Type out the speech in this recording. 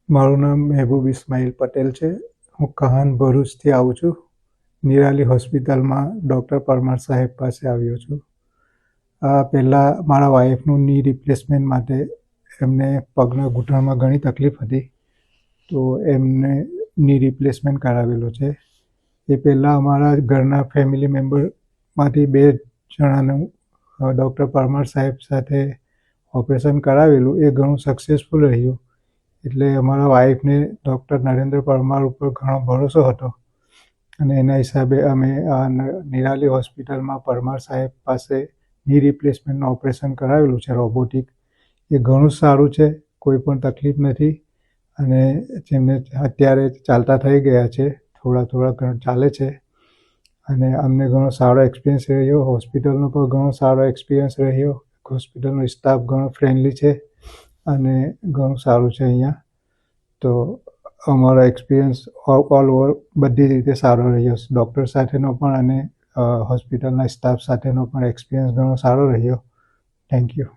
મારું નામ મહેબૂબ ઇસ્માઇલ પટેલ છે. હું કહાન ભરૂચથી આવું છું. નિરાલી હોસ્પિટલમાં ડૉક્ટર પરમાર સાહેબ પાસે આવ્યો છું. પહેલાં મારા વાઈફનું ની રિપ્લેસમેન્ટ માટે એમને પગના ઘૂંટણમાં ઘણી તકલીફ હતી, તો એમને ની રિપ્લેસમેન્ટ કરાવેલું છે. એ પહેલાં અમારા ઘરના ફેમિલી મેમ્બરમાંથી 2 જણાનું ડૉક્ટર પરમાર સાહેબ સાથે ઓપરેશન કરાવેલું. એ ઘણું સક્સેસફુલ રહ્યું. એટલે અમારા વાઈફને ડૉક્ટર નરેન્દ્ર પરમાર ઉપર ઘણો ભરોસો હતો અને એના હિસાબે અમે નિરાલી હોસ્પિટલમાં પરમાર સાહેબ પાસે ની રિપ્લેસમેન્ટનું ઓપરેશન કરાવેલું છે રોબોટિક. એ ઘણું સારું છે, કોઈ પણ તકલીફ નથી અને જેમને અત્યારે ચાલતા થઈ ગયા છે, થોડા ચાલે છે અને અમને ઘણો સારો એક્સપિરિયન્સ રહ્યો. હોસ્પિટલનો પણ ઘણો સારો એક્સપિરિયન્સ રહ્યો. હોસ્પિટલનો સ્ટાફ ઘણો ફ્રેન્ડલી છે અને ઘણું સારું છે અહીંયા. તો અમારો એક્સપિરિયન્સ ઓલ ઓવર બધી રીતે સારો રહ્યો. ડૉક્ટર સાથેનો પણ અને હોસ્પિટલના સ્ટાફ સાથેનો પણ એક્સપિરિયન્સ ઘણો સારો રહ્યો. Thank you.